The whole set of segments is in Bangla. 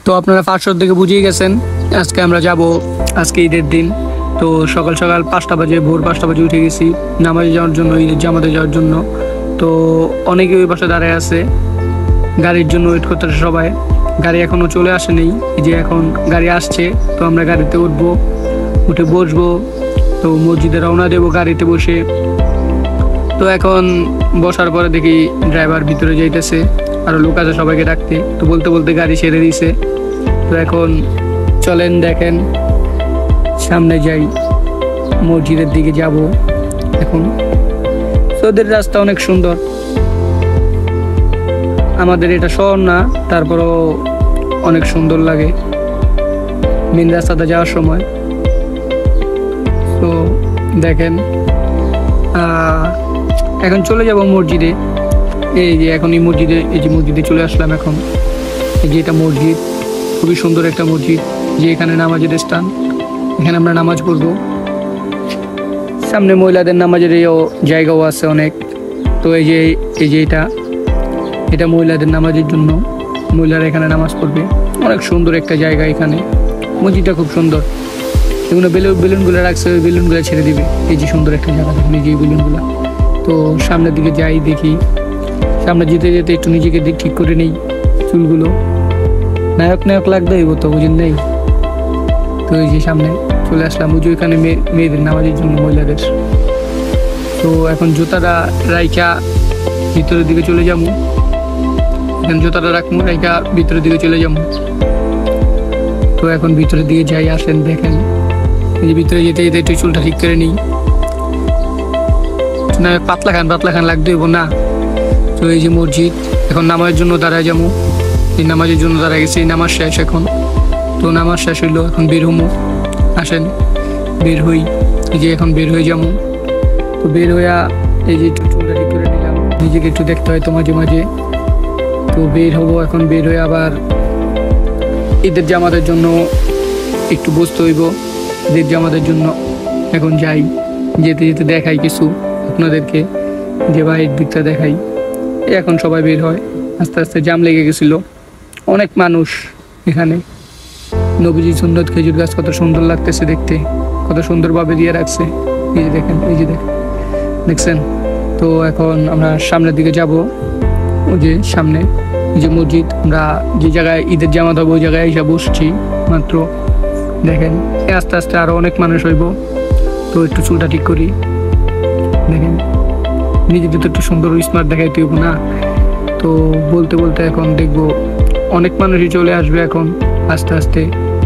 তো আপনারা ফার্স্ট থেকে বুঝিয়ে গেছেন আজকে আমরা যাব, আজকে ঈদের দিন। তো সকাল সকাল 5টা বাজে, ভোর 5টা বাজে উঠে গেছি নামাজে যাওয়ার জন্য, ঈদের জামাতে যাওয়ার জন্য। তো অনেকে ওই পাশে দাঁড়ায় আছে, গাড়ির জন্য ওয়েট করতেছে সবাই। গাড়ি এখনও চলে আসেনি, এই যে এখন গাড়ি আসছে। তো আমরা গাড়িতে উঠবো, উঠে বসবো, তো মসজিদে রওনা দেবো গাড়িতে বসে। তো এখন বসার পরে দেখি ড্রাইভার ভিতরে যাইতেছে, আরও লোক আছে সবাইকে ডাকতে। তো বলতে বলতে গাড়ি ছেড়ে দিছে। তো এখন চলেন দেখেন সামনে যাই, মসজিদের দিকে যাব এখন। ওদের রাস্তা অনেক সুন্দর, আমাদের এটা শহর না, তারপরও অনেক সুন্দর লাগে মেন রাস্তাতে যাওয়ার সময়। তো দেখেন এখন চলে যাব মসজিদে। এই যে এখন এই মসজিদে, এই যে মসজিদে চলে আসলাম এখন। এই যে এটা মসজিদ, খুবই সুন্দর একটা মসজিদ, যে এখানে নামাজের স্থান, এখানে আমরা নামাজ পড়বো। সামনে মহিলাদের নামাজের জায়গাও আছে অনেক। তো এই যে এটা মহিলাদের নামাজের জন্য, মহিলারা এখানে নামাজ পড়বে। অনেক সুন্দর একটা জায়গা এখানে, মসজিদটা খুব সুন্দর। এগুলো বেলুনগুলো রাখছে, ওই বেলুনগুলো ছেড়ে দিবে। এই যে সুন্দর একটা জায়গা দেখুন, এই যে বেলুনগুলো। তো সামনের দিকে যাই, দেখি সামনে যেতে যেতে একটু নিজেকে ঠিক করে নেই চুলগুলো। নায়ক লাগবে তো বুঝেন নেই। তো এই যে সামনে চলে আসলাম, ওই যে এখানে মেয়েদের নামাজের জন্য, মহিলাদের। তো এখন জুতাটা রাইখা ভিতরের দিকে চলে যাবো। এখন জুতাটা রাখবো, রাইখা ভিতরের দিকে চলে যাবো। তো এখন ভিতরের দিকে যাই, আসেন দেখেন। এই যে ভিতরে যেতে যেতে একটু চুলটা ঠিক করে নিই। না পাতলা খান লাগতে হইব না। তো এই যে মসজিদ, এখন নামাজের জন্য দাঁড়ায় যাবো। এই নামাজের জন্য দাঁড়ায় গেছি, নামাজ শেষ এখন। তো নামাজ শেষ হইলো, এখন বের হমো। আসেন বের হই, এই যে এখন বের হয়ে যাবো। তো বের হইয়া এই যে একটু চুলটা ঠিক করে নিলাম, নিজেকে একটু দেখতে হয় তো মাঝে মাঝে। তো বের হবো এখন, বের হয়ে আবার ঈদের জামাতের জন্য একটু বসতে হইব। ঈদের জামাতের জন্য এখন যাই, যেতে যেতে দেখাই কিছু আপনাদেরকে, যে বাইরের দিকটা দেখাই। এখন সবাই বের হয়, আস্তে আস্তে জাম লেগে গেছিল, অনেক মানুষ এখানে। নবীজি সুন্নত খেজুর গাছ কত সুন্দর লাগতেছে দেখতে, কত সুন্দরভাবে দিয়ে রাখছে। এই যে দেখেন, এই যে দেখছেন। তো এখন আমরা সামনের দিকে যাব, ওই যে সামনে এই যে মসজিদ। আমরা যে জায়গায় ঈদের জামাত হবে ওই জায়গায় এসে বসছি মাত্র। দেখেন আস্তে আস্তে আরো অনেক মানুষ হইব। তো একটু চুলটা ঠিক করি, দেখেন নিজেদের তো একটু সুন্দর স্মার্ট দেখাইতে হইব না। তো বলতে বলতে এখন দেখবো অনেক মানুষই চলে আসবে এখন আস্তে আস্তে।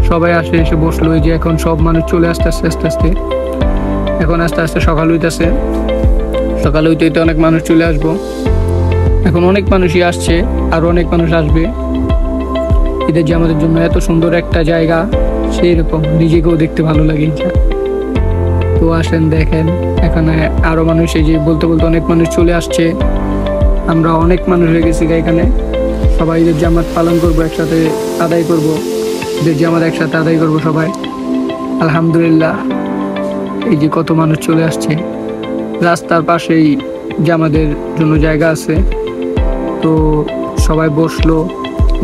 সবাই এসে বসলো, এই যে এখন সব মানুষ চলে আস্তে আস্তে। এখন আস্তে আস্তে সকাল হইতেছে, সকাল হইতে অনেক মানুষ চলে আসবো। এখন অনেক মানুষই আসছে, আরো অনেক মানুষ আসবে ঈদের জামাতের জন্য। এত সুন্দর একটা জায়গা, সেই রকম নিজেকেও দেখতে ভালো লাগে। তো আসেন দেখেন, এখানে আরো মানুষ, এই যে বলতে বলতে অনেক মানুষ চলে আসছে। আমরা অনেক মানুষ হয়ে গেছি এখানে, সবাই ঈদের জামাত পালন করবো, একসাথে আদায় করবো। ঈদের জামাত একসাথে আদায় করবো সবাই, আলহামদুলিল্লাহ। এই যে কত মানুষ চলে আসছে, রাস্তার পাশেই জামাতের জন্য জায়গা আছে। তো সবাই বসলো,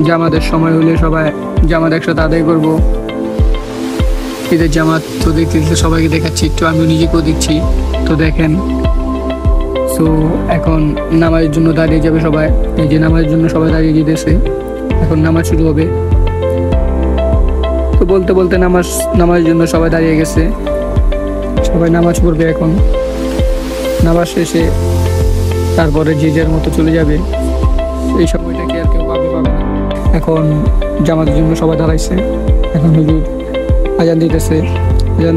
জামাতের সময় হলে সবাই জামাত একসাথে আদায় করবো। ঈদের জামাত তো দেখতে সবাইকে দেখাচ্ছি, একটু আমিও নিজেকেও দেখছি। তো দেখেন, তো এখন নামাজের জন্য দাঁড়িয়ে যাবে সবাই। এই যে নামাজের জন্য সবাই দাঁড়িয়ে যেতেছে, এখন নামাজ শুরু হবে। তো বলতে বলতে নামাজের জন্য সবাই দাঁড়িয়ে গেছে, সবাই নামাজ পড়বে এখন। নামাজ শেষে তারপরে যে যার মতো চলে যাবে, এই সময়টা কি আর কেউ পাবে না। এখন জামাতের জন্য সবাই দাঁড়াইছে, এখন হুজুর আজান দিতেছে। আজান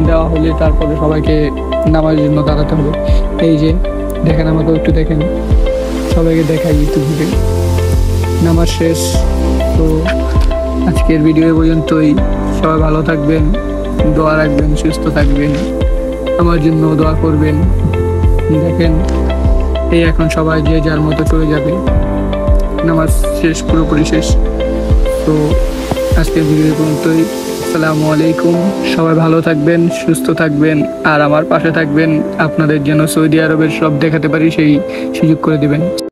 দেওয়া হলে তারপরে সবাইকে নামাজের জন্য দাঁড়াতে হবে। এই যে দেখেন, আমাকেও একটু দেখেন, সবাইকে দেখাই একটু ঘুরে। নামাজ শেষ। তো আজকের ভিডিও পর্যন্তই। সবাই ভালো থাকবেন, দোয়া রাখবেন, সুস্থ থাকবেন, আমার জন্য দোয়া করবেন। দেখেন এই এখন সবাই যে যার মতো চলে যাবে, নামাজ শেষ, পুরোপুরি শেষ। তো আজকের ভিডিও পর্যন্তই। আসসালামু আলাইকুম। সবাই ভালো থাকবেন, সুস্থ থাকবেন, আর আমার পাশে থাকবেন। আপনাদের যেন সৌদি আরবের সব দেখাতে পারি সেই সুযোগ করে দিবেন।